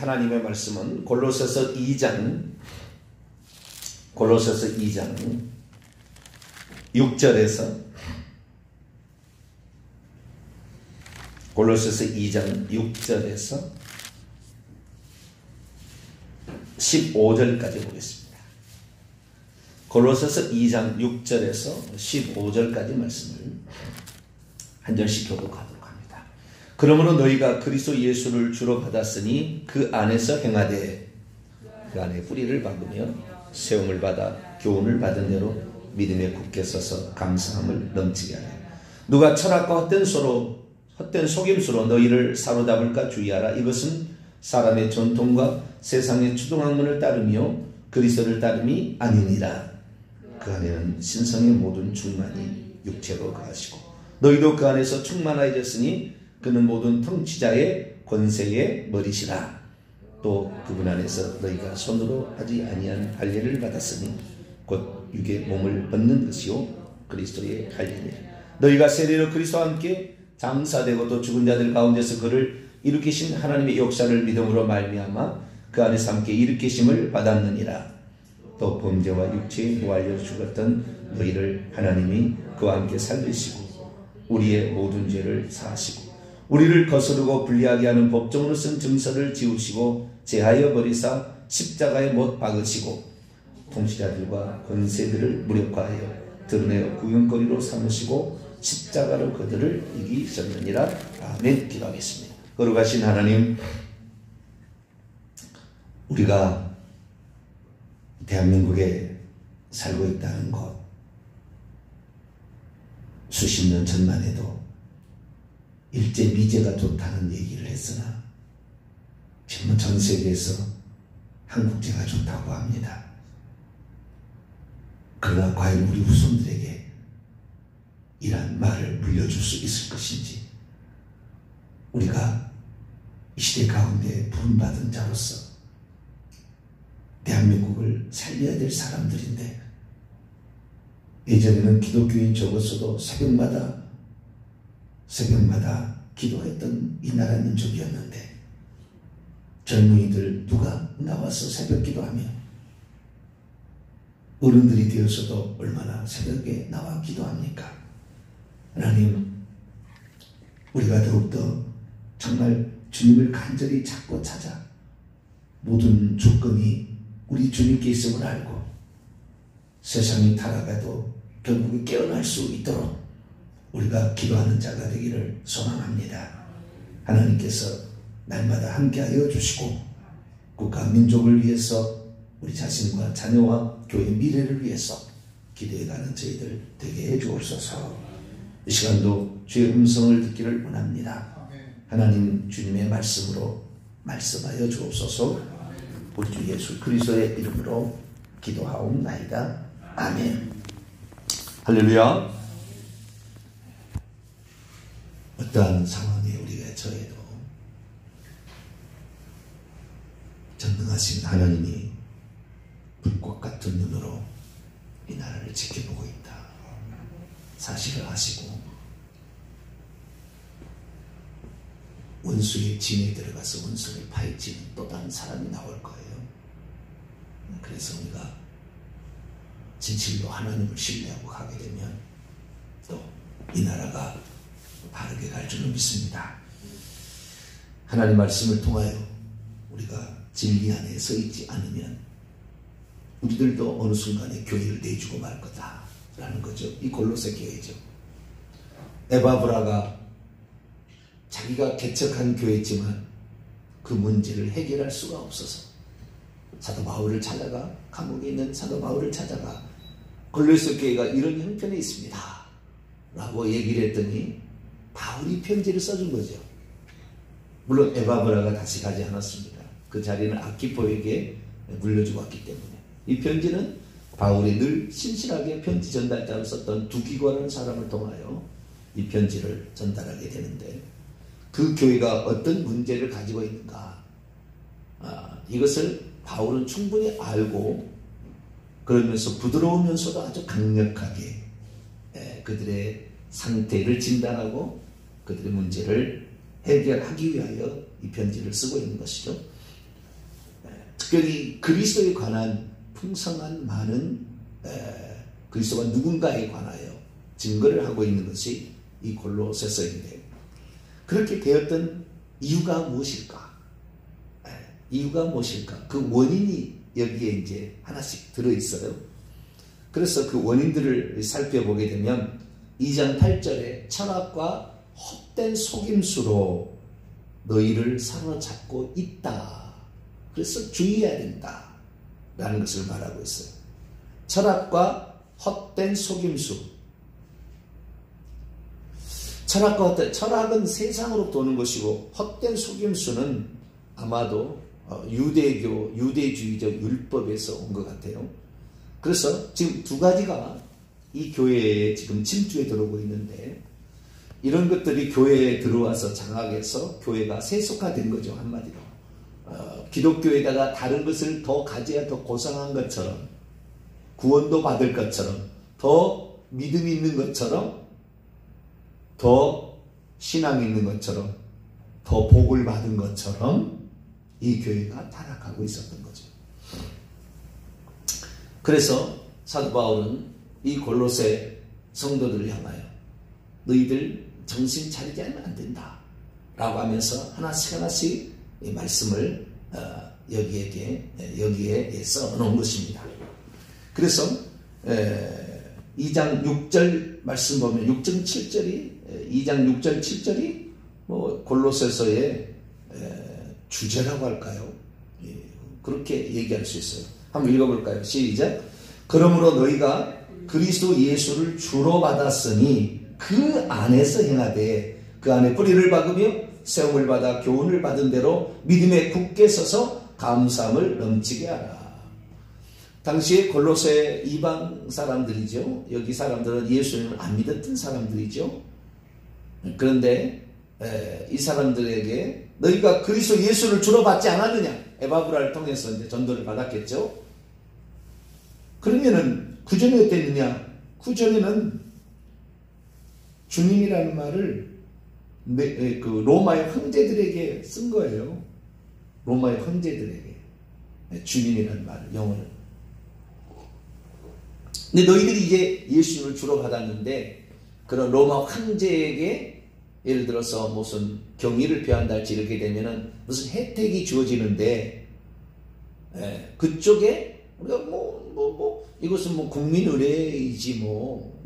하나님의 말씀은 골로새서 2장 6절에서 골로새서 2장 6절에서 15절까지 보겠습니다. 골로새서 2장 6절에서 15절까지 말씀을 한 절씩 교독하도록 합니다. 그러므로 너희가 그리스도 예수를 주로 받았으니 그 안에서 행하되 그 안에 뿌리를 박으며 세움을 받아 교훈을 받은 대로 믿음에 굳게 서서 감사함을 넘치게 하라. 누가 철학과 헛된 속임수로 너희를 사로잡을까 주의하라. 이것은 사람의 전통과 세상의 추동학문을 따르며 그리스도를 따름이 아니니라. 그 안에는 신성의 모든 충만이 육체로 거하시고 너희도 그 안에서 충만하여졌으니 그는 모든 통치자의 권세의 머리시라. 또 그분 안에서 너희가 손으로 하지 아니한 할례를 받았으니 곧 육의 몸을 얻는 것이요 그리스도의 할례니라. 너희가 세례로 그리스도와 함께 장사되고 또 죽은 자들 가운데서 그를 일으키신 하나님의 역사를 믿음으로 말미암아 그 안에서 함께 일으키심을 받았느니라. 또 범죄와 육체에 노하여 죽었던 너희를 하나님이 그와 함께 살리시고 우리의 모든 죄를 사하시고 우리를 거스르고 불리하게 하는 법정으로 쓴 증서를 지우시고 제하여 버리사 십자가에 못 박으시고 통치자들과 권세들을 무력화하여 드러내어 구경거리로 삼으시고 십자가로 그들을 이기셨느니라. 아멘. 기도하겠습니다. 거룩하신 하나님, 우리가 대한민국에 살고 있다는 것 수십 년 전만 해도 일제 미제가 좋다는 얘기를 했으나 지금은 전 세계에서 한국제가 좋다고 합니다. 그러나 과연 우리 후손들에게 이란 말을 물려줄 수 있을 것인지, 우리가 이 시대 가운데 부름받은 자로서 대한민국을 살려야 될 사람들인데, 예전에는 기독교인 적었어도 새벽마다 기도했던 이 나라 민족이었는데 젊은이들 누가 나와서 새벽 기도하며, 어른들이 되어서도 얼마나 새벽에 나와 기도합니까? 하나님, 우리가 더욱더 정말 주님을 간절히 찾고 찾아 모든 조건이 우리 주님께 있음을 알고 세상이 타락해도 결국에 깨어날 수 있도록 우리가 기도하는 자가 되기를 소망합니다. 하나님께서 날마다 함께하여 주시고 국가 민족을 위해서 우리 자신과 자녀와 교회 미래를 위해서 기도해가는 저희들 되게 해주옵소서. 이 시간도 주의 음성을 듣기를 원합니다. 하나님 주님의 말씀으로 말씀하여 주옵소서. 우리 주 예수 그리스도의 이름으로 기도하옵나이다. 아멘. 할렐루야. 어떠한 상황에 우리가 처해도 전능하신 하나님이 불꽃 같은 눈으로 이 나라를 지켜보고 있다 사실을 아시고 원수의 진에 들어가서 원수를 파헤치는 또 다른 사람이 나올 거예요. 그래서 우리가 진실로 하나님을 신뢰하고 가게 되면 또 이 나라가 바르게 갈 줄을 믿습니다. 하나님 말씀을 통하여 우리가 진리 안에 서 있지 않으면 우리들도 어느 순간에 교회를 내주고 말 거다라는 거죠. 이 골로새 교회죠. 에바브라가 자기가 개척한 교회지만 그 문제를 해결할 수가 없어서 사도 바울을 찾아가, 감옥에 있는 사도 바울을 찾아가 골로새 교회가 이런 형편에 있습니다 라고 얘기를 했더니 바울이 편지를 써준 거죠. 물론 에바브라가 다시 가지 않았습니다. 그 자리는 아키포에게 물려주고 왔기 때문에. 이 편지는 바울이 늘 신실하게 편지 전달자로 썼던 두기고라는 사람을 통하여 이 편지를 전달하게 되는데, 그 교회가 어떤 문제를 가지고 있는가, 이것을 바울은 충분히 알고 그러면서 부드러우면서도 아주 강력하게 그들의 상태를 진단하고 그들의 문제를 해결하기 위하여 이 편지를 쓰고 있는 것이죠. 특별히 그리스도에 관한 풍성한 많은 그리스도가 누군가에 관하여 증거를 하고 있는 것이 이 골로새서인데, 그렇게 되었던 이유가 무엇일까? 이유가 무엇일까? 그 원인이 여기에 이제 하나씩 들어있어요. 그래서 그 원인들을 살펴보게 되면 2장 8절에 철학과 헛된 속임수로 너희를 사로잡고 있다. 그래서 주의해야 된다 라는 것을 말하고 있어요. 철학과 헛된 속임수. 철학은 세상으로 도는 것이고, 헛된 속임수는 아마도 유대주의적 율법에서 온 것 같아요. 그래서 지금 두 가지가 이 교회에 지금 침투에 들어오고 있는데, 이런 것들이 교회에 들어와서 장악해서 교회가 세속화된 거죠, 한마디로. 기독교에다가 다른 것을 더 가져야 더 고상한 것처럼, 구원도 받을 것처럼, 더 믿음이 있는 것처럼, 더 신앙이 있는 것처럼, 더 복을 받은 것처럼 이 교회가 타락하고 있었던 거죠. 그래서 사도 바울은 이 골로새 성도들을 향하여 너희들 정신 차리지 않으면 안 된다 라고 하면서 하나씩 이 말씀을 여기에 써놓은 것입니다. 그래서 2장 6절 말씀 보면 6장 6절 7절이 골로새서의 주제라고 할까요? 그렇게 얘기할 수 있어요. 한번 읽어볼까요? 시작. 그러므로 너희가 그리스도 예수를 주로 받았으니 그 안에서 행하되 그 안에 뿌리를 박으며 세움을 받아 교훈을 받은 대로 믿음에 굳게 서서 감사함을 넘치게 하라. 당시에 골로새 이방 사람들이죠. 여기 사람들은 예수님을 안 믿었던 사람들이죠. 그런데 이 사람들에게 너희가 그리스도 예수를 주로 받지 않았느냐? 에바브라를 통해서 이제 전도를 받았겠죠. 그러면은 구전에 어땠느냐? 구전에는 주님이라는 말을 그 로마의 황제들에게 쓴 거예요. 로마의 황제들에게 주님이라는 말을, 영어를. 근데 너희들이 이제 예수님을 주로 받았는데 그런 로마 황제에게 예를 들어서 무슨 경의를 표한다 할지 이렇게 되면은 무슨 혜택이 주어지는데, 그쪽에 우리가 이것은 국민 의례이지 뭐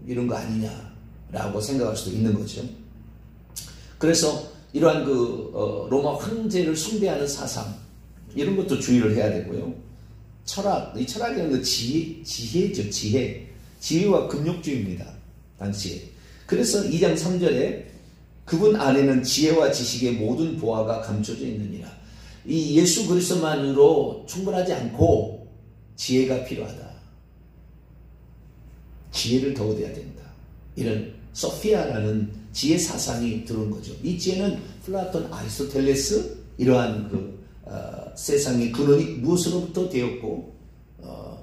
이런 거 아니냐라고 생각할 수도 있는 거죠. 그래서 이러한 로마 황제를 숭배하는 사상, 이런 것도 주의를 해야 되고요. 이 철학이라는 건 지혜죠, 지혜와 금욕주의입니다, 당시에. 그래서 2장 3절에 그분 안에는 지혜와 지식의 모든 보화가 감춰져 있느니라. 이 예수 그리스도만으로 충분하지 않고 지혜가 필요하다. 지혜를 더 얻어야 된다. 이런 소피아라는 지혜 사상이 들어온 거죠. 이 지혜는 플라톤, 아리스토텔레스 이러한 세상의 근원이 무엇으로부터 되었고,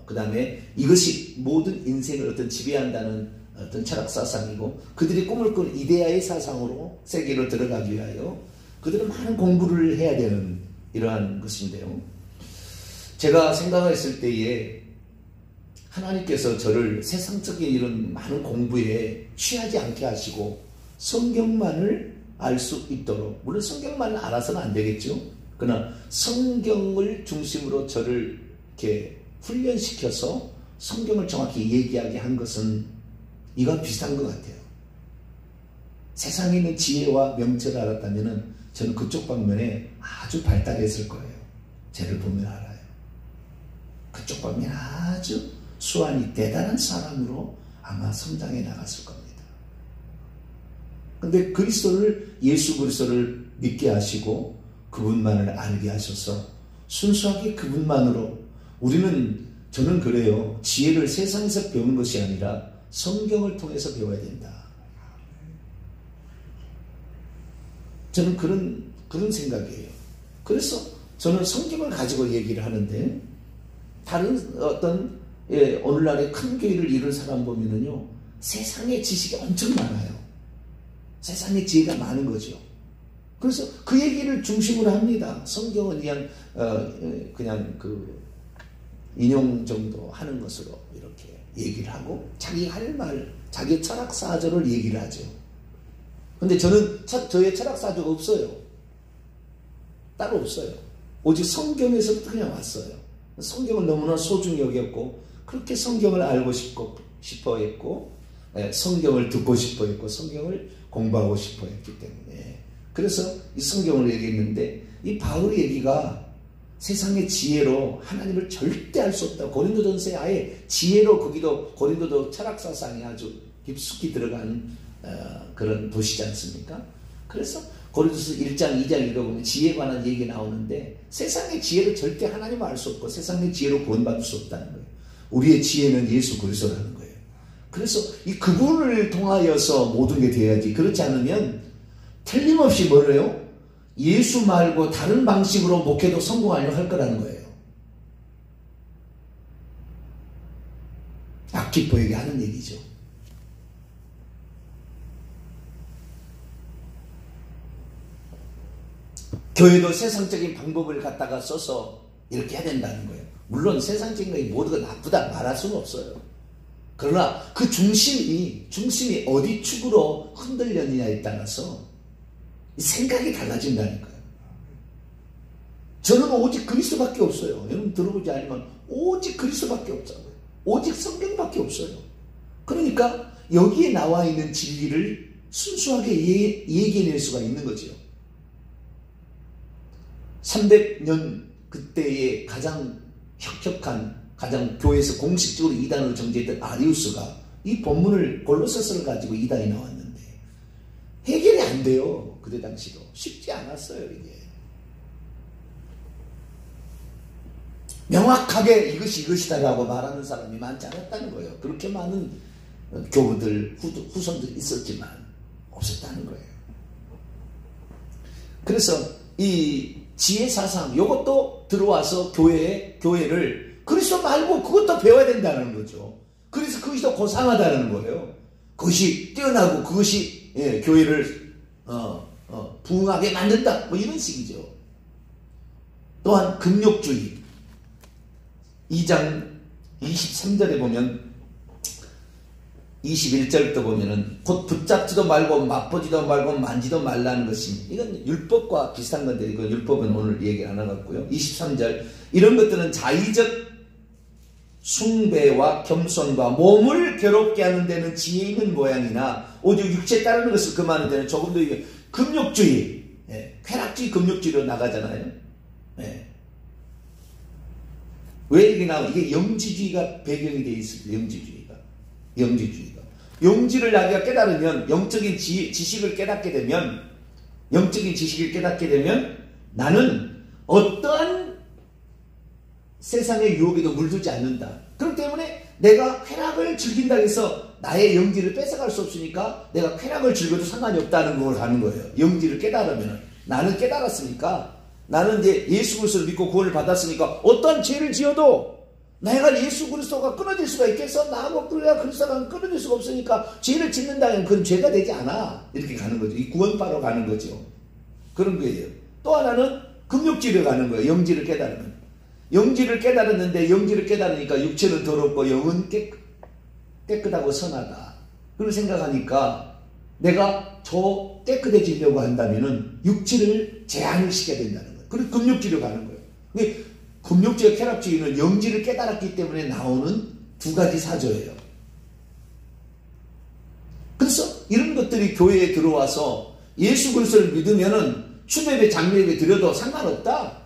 그 다음에 이것이 모든 인생을 어떤 지배한다는 어떤 철학 사상이고, 그들이 꿈을 꾼 이데아의 사상으로 세계로 들어가기 위하여 그들은 많은 공부를 해야 되는 이러한 것인데요. 제가 생각했을 때에 하나님께서 저를 세상적인 이런 많은 공부에 취하지 않게 하시고 성경만을 알 수 있도록, 물론 성경만을 알아서는 안 되겠죠. 그러나 성경을 중심으로 저를 이렇게 훈련시켜서 성경을 정확히 얘기하게 한 것은 이와 비슷한 것 같아요. 세상에 있는 지혜와 명철을 알았다면 저는 그쪽 방면에 아주 발달했을 거예요. 쟤를 보면 알아요. 그쪽 방면에 아주 수완이 대단한 사람으로 아마 성장해 나갔을 겁니다. 근데 예수 그리스도를 믿게 하시고 그분만을 알게 하셔서 순수하게 그분만으로, 저는 그래요. 지혜를 세상에서 배우는 것이 아니라 성경을 통해서 배워야 된다. 저는 그런 생각이에요. 그래서 저는 성경을 가지고 얘기를 하는데, 다른 어떤 오늘날의 큰 교회를 이룬 사람 보면은요, 세상의 지식이 엄청 많아요. 세상의 지혜가 많은 거죠. 그래서 그 얘기를 중심으로 합니다. 성경은 그냥 그 인용 정도 하는 것으로 이렇게 얘기를 하고 자기 할 말, 자기 철학 사조를 얘기를 하죠. 근데 저는 저의 철학 사조가 없어요. 따로 없어요. 오직 성경에서부터 그냥 왔어요. 성경을 너무나 소중히 여겼고 그렇게 성경을 알고 싶어 했고 성경을 듣고 싶어 했고 성경을 공부하고 싶어 했기 때문에 그래서 이 성경을 얘기했는데 이 바울의 얘기가 세상의 지혜로 하나님을 절대 알 수 없다. 고린도전서에 아예 지혜로 거기도 고린도도 철학사상이 아주 깊숙이 들어간 그런 도시지 않습니까? 그래서 고린도서 1장 2장 읽어보면 지혜에 관한 얘기 나오는데 세상의 지혜로 절대 하나님을 알 수 없고 세상의 지혜로 구원받을 수 없다는 거예요. 우리의 지혜는 예수 그리스도라는 거예요. 그래서 이 그분을 통하여서 모든 게 돼야지. 그렇지 않으면 틀림없이 뭐래요? 예수 말고 다른 방식으로 목회도 성공하려고 할 거라는 거예요. 악기포에게 하는 얘기죠. 교회도 세상적인 방법을 갖다가 써서 이렇게 해야 된다는 거예요. 물론 세상적인 것이 모두가 나쁘다 말할 수는 없어요. 그러나 그 중심이 어디 축으로 흔들렸느냐에 따라서 생각이 달라진다니까요. 저는 오직 그리스도밖에 없어요. 여러분 들어보지 않으면 오직 그리스도밖에 없어요. 오직 성경밖에 없어요. 그러니까 여기에 나와 있는 진리를 순수하게 얘기해낼 수가 있는 거죠. 300년 그때의 가장 혁혁한 가장 교회에서 공식적으로 이단으로 정죄했던 아리우스가 이 본문을 골로새서를 가지고 이단이 나왔는데 해결이 안 돼요. 그때 당시도 쉽지 않았어요. 이게 명확하게 이것이 이것이다라고 말하는 사람이 많지 않았다는 거예요. 그렇게 많은 교우들 후손들이 있었지만 없었다는 거예요. 그래서 이 지혜 사상 이것도 들어와서 교회를 그리스도 말고 그것도 배워야 된다는 거죠. 그래서 그것이 더 고상하다는 거예요. 그것이 뛰어나고 그것이 교회를 부흥하게 만든다 뭐 이런 식이죠. 또한 금욕주의 2장 23절에 보면 21절부터 보면은 곧 붙잡지도 말고 맛보지도 말고 만지도 말라는 것이 이건 율법과 비슷한 건데 이거 율법은 오늘 얘기 안 하겠고요. 23절 이런 것들은 자의적 숭배와 겸손과 몸을 괴롭게 하는 데는 지혜 있는 모양이나 오직 육체에 따르는 것을 금하는 데는 조금 더 이게 금욕주의, 쾌락주의 금욕주의로 나가잖아요. 왜 이게 나와? 이게 영지주의가 배경이 되어 있습니다. 영지주의가. 영지를 자기가 깨달으면 영적인 지식을 깨닫게 되면 나는 어떠한 세상의 유혹에도 물들지 않는다. 그렇기 때문에 내가 쾌락을 즐긴다고 해서 나의 영지를 뺏어갈 수 없으니까 내가 쾌락을 즐겨도 상관이 없다는 걸 하는 거예요. 영지를 깨달으면 나는 깨달았으니까 나는 이제 예수 그리스도를 믿고 구원을 받았으니까 어떤 죄를 지어도 내가 예수 그리스도가 끊어질 수가 있겠어? 나하고 그리스도가 끊어질 수가 없으니까 죄를 짓는다면 그건 죄가 되지 않아. 이렇게 가는 거죠. 이 구원파로 가는 거죠. 그런 거예요. 또 하나는 금욕지로 가는 거예요. 영지를 깨달으면. 영지를 깨달았는데 영지를 깨달으니까 육체는 더럽고 영은 깨끗하고 선하다. 그걸 생각하니까 내가 더 깨끗해지려고 한다면은 육체를 제한을 시켜야 된다는 거예요. 그래서 금욕지로 가는 거예요. 금욕지와 쾌락주의는 영지를 깨달았기 때문에 나오는 두 가지 사조예요. 그래서 이런 것들이 교회에 들어와서 예수 그리스도를 믿으면은 추대배 장례배 드려도 상관없다.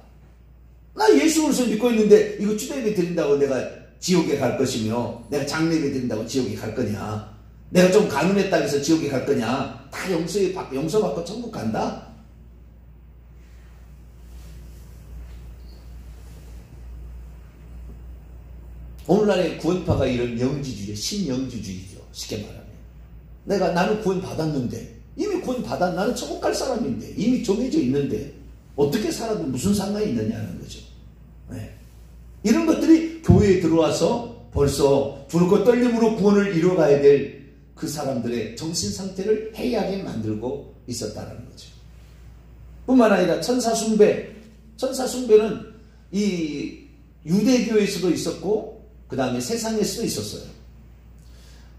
나 예수 그리스도 믿고 있는데 이거 추대배 드린다고 내가 지옥에 갈 것이며 내가 장례배 드린다고 지옥에 갈 거냐? 내가 좀 가늠했다고 해서 지옥에 갈 거냐? 다 용서받고 천국 간다? 오늘날의 구원파가 이런 영지주의, 신영지주의죠. 쉽게 말하면. 나는 구원 받았는데, 이미 구원 나는 천국 갈 사람인데, 이미 정해져 있는데, 어떻게 살아도 무슨 상관이 있느냐는 거죠. 이런 것들이 교회에 들어와서 벌써 두렵고 떨림으로 구원을 이뤄가야 될 그 사람들의 정신 상태를 해이하게 만들고 있었다는 거죠. 뿐만 아니라 천사 숭배는 이 유대교에서도 있었고 그 다음에 세상에서도 있었어요.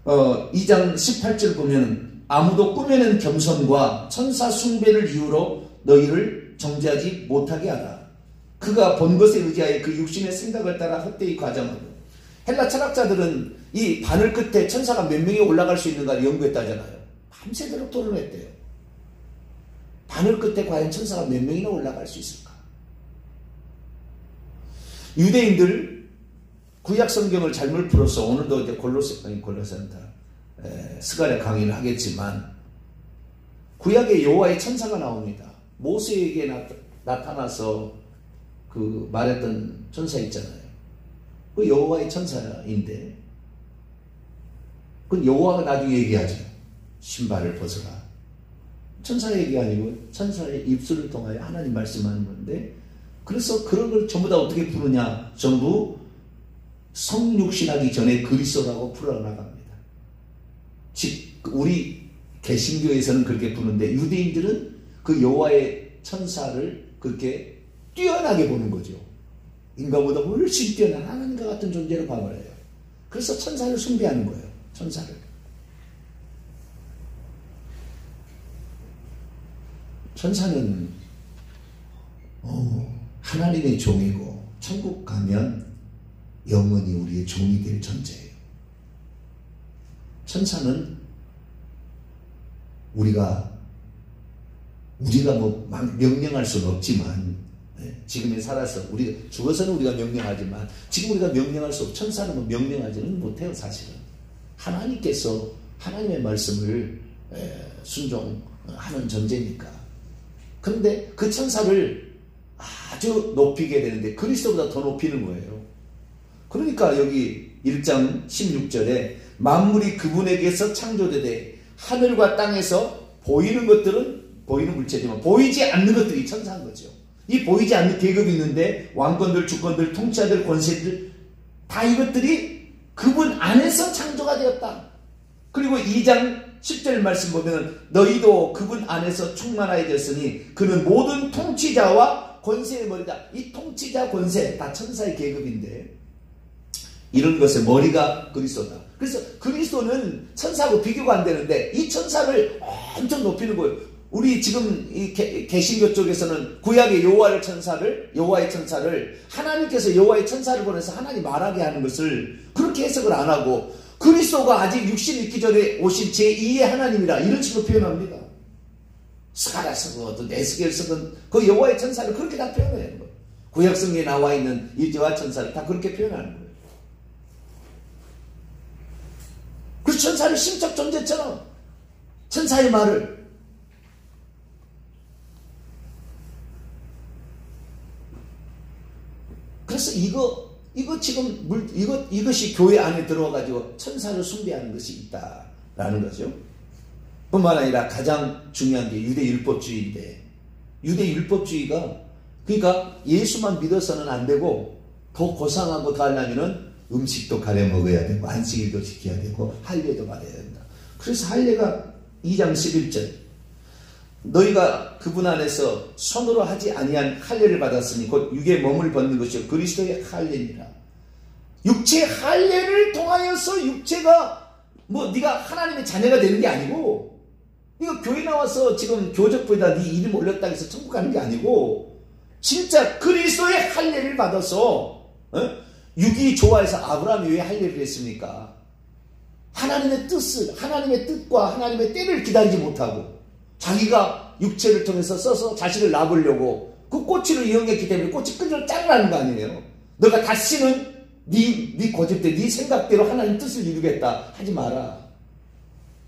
2장 18절 보면 아무도 꾸며낸 겸손과 천사 숭배를 이유로 너희를 정죄하지 못하게 하라. 그가 본 것에 의지하여 그 육신의 생각을 따라 헛되이 과장하고. 헬라 철학자들은 이 바늘 끝에 천사가 몇 명이 올라갈 수 있는가를 연구했다잖아요. 밤새도록 토론했대요. 바늘 끝에 과연 천사가 몇 명이나 올라갈 수 있을까? 유대인들 구약 성경을 잘못 풀어서 오늘도 이제 골로새한다 스가랴 강의를 하겠지만 구약에 여호와의 천사가 나옵니다. 모세에게 나타나서 그 말했던 천사 있잖아요. 그 여호와의 천사인데 그 여호와가 나중에 얘기하죠. 신발을 벗어라. 천사의 얘기 아니고 천사의 입술을 통하여 하나님 말씀하는 건데, 그래서 그런 걸 전부 다 어떻게 푸느냐, 전부 성육신하기 전에 그리스도라고 풀어나갑니다. 즉 우리 개신교에서는 그렇게 부르는데 유대인들은 그 여호와의 천사를 그렇게 뛰어나게 보는 거죠. 인간보다 훨씬 뛰어난 하나님과 같은 존재로 봐버려요. 그래서 천사를 숭배하는 거예요. 천사를. 천사는 하나님의 종이고 천국 가면 영원히 우리의 종이 될 존재예요. 천사는 우리가 뭐 명령할 수는 없지만, 지금에 살아서 우리가 죽어서는 우리가 명령하지만 지금 우리가 명령할 수 없고, 천사는 뭐 명령하지는 못해요. 사실은 하나님께서 하나님의 말씀을 순종하는 존재니까. 그런데 그 천사를 아주 높이게 되는데 그리스도보다 더 높이는 거예요. 그러니까 여기 1장 16절에 만물이 그분에게서 창조되되 하늘과 땅에서 보이는 것들은 보이는 물체지만 보이지 않는 것들이 천사인 거죠. 이 보이지 않는 계급이 있는데 왕권들, 주권들, 통치자들, 권세들 다 이것들이 그분 안에서 창조가 되었다. 그리고 2장 10절 말씀 보면 너희도 그분 안에서 충만하게 되었으니 그는 모든 통치자와 권세의 머리다. 이 통치자, 권세 다 천사의 계급인데 이런 것의 머리가 그리스도다. 그래서 그리스도는 천사하고 비교가 안 되는데 이 천사를 엄청 높이는 거예요. 우리 지금 이 개신교 쪽에서는 구약의 여호와의 천사를 하나님께서 여호와의 천사를 보내서 하나님 말하게 하는 것을 그렇게 해석을 안 하고 그리스도가 아직 육신이 있기 전에 오신 제2의 하나님이라 이런 식으로 표현합니다. 스가랴서든 에스겔서든 그 여호와의 천사를 그렇게 다 표현해요. 구약 성경에 나와 있는 이 여호와 천사를 다 그렇게 표현하는 거예요. 그 천사를 신적 존재처럼 천사의 말을 그래서 이것이 교회 안에 들어와가지고 천사를 숭배하는 것이 있다라는 거죠. 뿐만 아니라 가장 중요한 게 유대율법주의인데, 유대율법주의가 그러니까 예수만 믿어서는 안 되고 더 고상한 거 더 하려면은 음식도 가려 먹어야 되고 안식일도 지켜야 되고 할례도 받아야 된다. 그래서 할례가 2장 11절 너희가 그분 안에서 손으로 하지 아니한 할례를 받았으니 곧 육의 몸을 벗는 것이요 그리스도의 할례니라. 육체의 할례를 통하여서 육체가 뭐 네가 하나님의 자녀가 되는 게 아니고, 네가 교회 나와서 지금 교적부에다 네 이름 올렸다 해서 천국 가는 게 아니고 진짜 그리스도의 할례를 받아서 육이 좋아해서 아브라함이 왜 할례를 했습니까? 하나님의 뜻과 하나님의 때를 기다리지 못하고 자기가 육체를 통해서 써서 자식을 낳으려고 그 꼬치를 이용했기 때문에 꼬치 끈을 자르라는 거 아니에요. 너가 다시는 네 고집대로 네 생각대로 하나님 뜻을 이루겠다 하지 마라.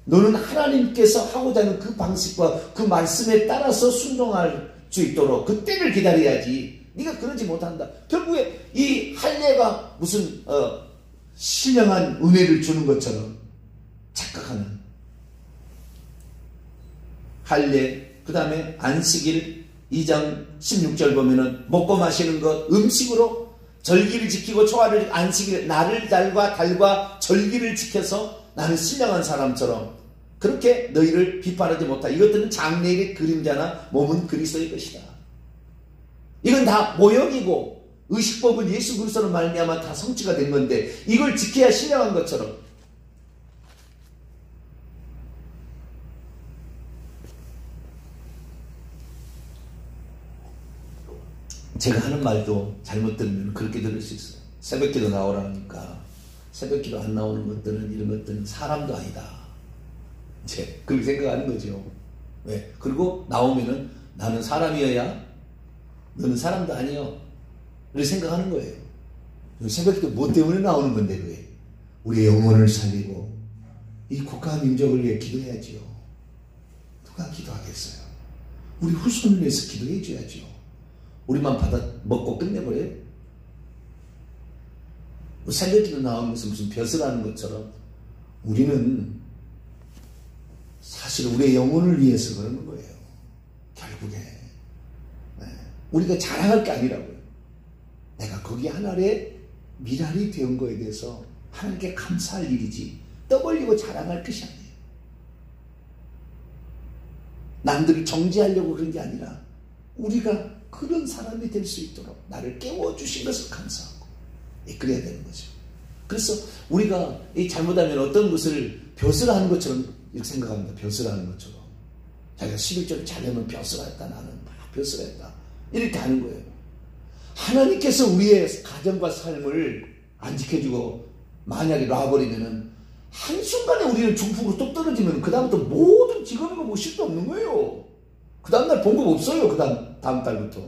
너는 하나님께서 하고자 하는 그 방식과 그 말씀에 따라서 순종할 수 있도록 그 때를 기다려야지. 네가 그러지 못한다. 결국에 이 할례가 무슨 신령한 은혜를 주는 것처럼 착각하는 할례. 그 다음에 안식일 2장 16절 보면은 먹고 마시는 것 음식으로 절기를 지키고 초하를 날을 달과 절기를 지켜서 나는 신령한 사람처럼 그렇게 너희를 비판하지 못하. 이것들은 장래의 그림자나 몸은 그리스도의 것이다. 이건 다 모형이고 의식법은 예수 그리스도로 말미암아 다 성취가 된 건데 이걸 지켜야 신령한 것처럼 제가 하는 말도 잘못 들으면 그렇게 들을 수 있어요. 새벽기도 나오라니까 새벽기도 안 나오는 것들은 이런 것들은 사람도 아니다. 이제 그렇게 생각하는 거죠. 왜? 그리고 나오면은 나는 사람이어야 너는 사람도 아니여. 이렇게 생각하는 거예요. 새벽기도 뭐 때문에 나오는 건데 그게? 우리의 영혼을 살리고 이 국가 민족을 위해 기도해야지요. 누가 기도하겠어요? 우리 후손을 위해서 기도해 줘야죠. 우리만 받아 먹고 끝내버려요? 새벽기도 나오면서 무슨 벼슬 하는 것처럼 우리는 사실 우리의 영혼을 위해서 그러는 거예요. 결국에 우리가 자랑할 게 아니라고요. 내가 거기 하나의 미랄이 된 거에 대해서 하나님께 감사할 일이지 떠벌리고 자랑할 것이 아니에요. 남들을 정죄하려고 그런 게 아니라 우리가 그런 사람이 될 수 있도록 나를 깨워주신 것을 감사하고 그래야 되는 거죠. 그래서 우리가 이 잘못하면 어떤 것을 벼슬하는 것처럼 이렇게 생각합니다. 벼슬하는 것처럼 자기가 11조를 잘하면 벼슬했다. 나는 막 벼슬했다. 이렇게 하는 거예요. 하나님께서 우리의 가정과 삶을 안 지켜주고 만약에 놔버리면은 한순간에 우리는 중풍으로 뚝 떨어지면 그 다음부터 모든 직업이고 뭐 실도 없는 거예요. 그 다음날 봉급 없어요. 그 다음 달부터.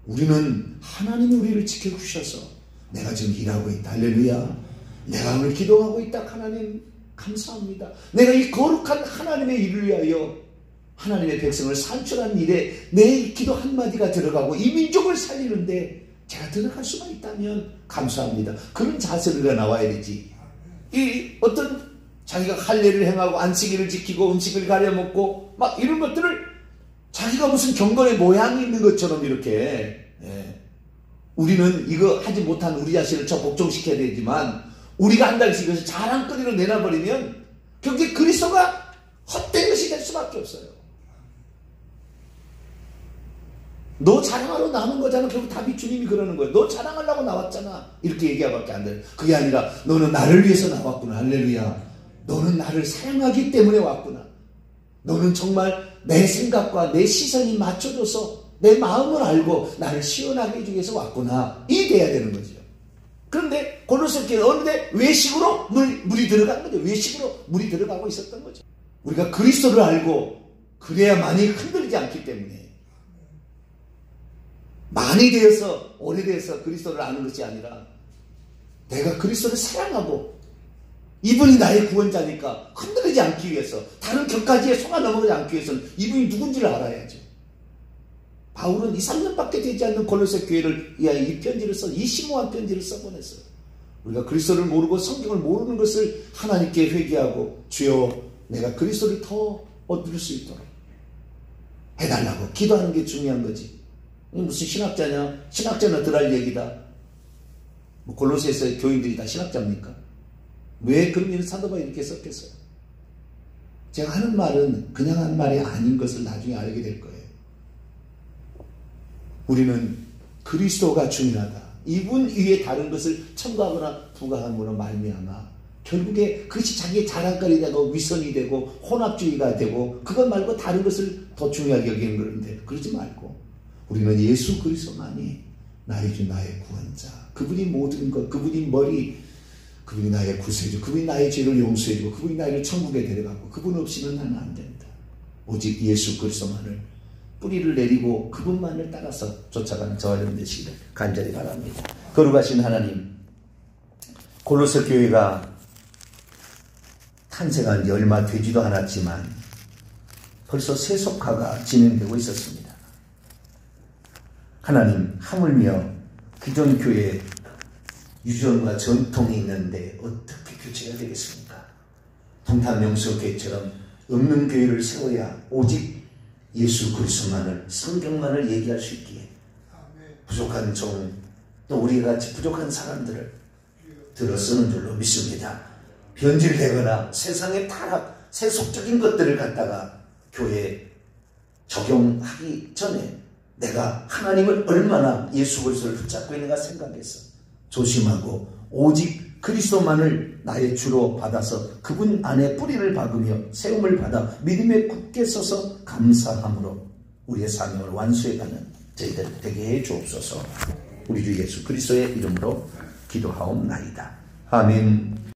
우리는 하나님이 우리를 지켜주셔서 내가 지금 일하고 있다. 할렐루야. 내가 오늘 기도하고 있다. 하나님 감사합니다. 내가 이 거룩한 하나님의 일을 위하여 하나님의 백성을 산출하는 일에 내 기도 한마디가 들어가고 이 민족을 살리는데 제가 들어갈 수만 있다면 감사합니다. 그런 자세가 나와야 되지. 이 어떤 자기가 할례를 행하고 안식일을 지키고 음식을 가려 먹고 막 이런 것들을 자기가 무슨 경건의 모양이 있는 것처럼 이렇게 우리는 이거 하지 못한 우리 자신을 저 복종시켜야 되지만 우리가 한다고 이것을 자랑거리로 내놔버리면 결국에 그리스도가 헛된 것이 될 수밖에 없어요. 너 자랑하러 나온 거잖아. 결국 답이 주님이 그러는 거예요. 너 자랑하려고 나왔잖아. 이렇게 얘기하밖에 안 돼요. 그게 아니라 너는 나를 위해서 나왔구나. 할렐루야. 너는 나를 사랑하기 때문에 왔구나. 너는 정말 내 생각과 내 시선이 맞춰져서 내 마음을 알고 나를 시원하게 해주기 위해서 왔구나. 이 돼야 되는 거죠. 그런데 골로새 교회 어느 때 외식으로 물이 들어간 거죠. 외식으로 물이 들어가고 있었던 거죠. 우리가 그리스도를 알고 그래야 많이 흔들리지 않기 때문에 많이 되어서 오래돼서 그리스도를 아는 것이 아니라 내가 그리스도를 사랑하고 이분이 나의 구원자니까 흔들리지 않기 위해서 다른 격가지에 속아 넘어가지 않기 위해서는 이분이 누군지를 알아야죠. 바울은 2, 3년밖에 되지 않는 골로새 교회를 위하여 이 편지를 이 심오한 편지를 써보냈어요. 우리가 그리스도를 모르고 성경을 모르는 것을 하나님께 회개하고 주여 내가 그리스도를 더 얻을 수 있도록 해달라고 기도하는 게 중요한 거지. 무슨 신학자냐? 신학자는 덜 할 얘기다. 뭐 골로새에서 교인들이 다 신학자입니까? 왜 그런 일을 사도 바울이 이렇게 썼겠어요? 제가 하는 말은 그냥 한 말이 아닌 것을 나중에 알게 될 거예요. 우리는 그리스도가 중요하다. 이분 위에 다른 것을 첨가하거나 부가함으로 말미암아 결국에 그것이 자기의 자랑거리 되고 위선이 되고 혼합주의가 되고 그것 말고 다른 것을 더 중요하게 여기는 그런데 그러지 말고 우리는 예수 그리스도만이 나의 주 나의 구원자. 그분이 모든 것, 그분이 머리, 그분이 나의 구세주, 그분이 나의 죄를 용서해주고 그분이 나를 천국에 데려가고 그분 없이는 나는 안 된다. 오직 예수 그리스도만을 뿌리를 내리고 그분만을 따라서 쫓아가는 저와 여러분 되시기를 간절히 바랍니다. 거룩하신 하나님, 골로새 교회가 탄생한 지 얼마 되지도 않았지만 벌써 세속화가 진행되고 있었습니다. 하나님, 하물며 기존 교회에 유전과 전통이 있는데 어떻게 교체가 되겠습니까? 동탄명수교회처럼 없는 교회를 세워야 오직 예수 그리스도만을 성경만을 얘기할 수 있기에 부족한 종, 또 우리가 같이 부족한 사람들을 들어 쓰는 줄로 믿습니다. 변질되거나 세상의 타락, 세속적인 것들을 갖다가 교회에 적용하기 전에 내가 하나님을 얼마나 예수 그리스도를 붙잡고 있는가 생각해서 조심하고 오직 그리스도만을 나의 주로 받아서 그분 안에 뿌리를 박으며 세움을 받아 믿음에 굳게 서서 감사함으로 우리의 사명을 완수해가는 저희들 되게 해 주옵소서. 우리 주 예수 그리스도의 이름으로 기도하옵나이다. 아멘.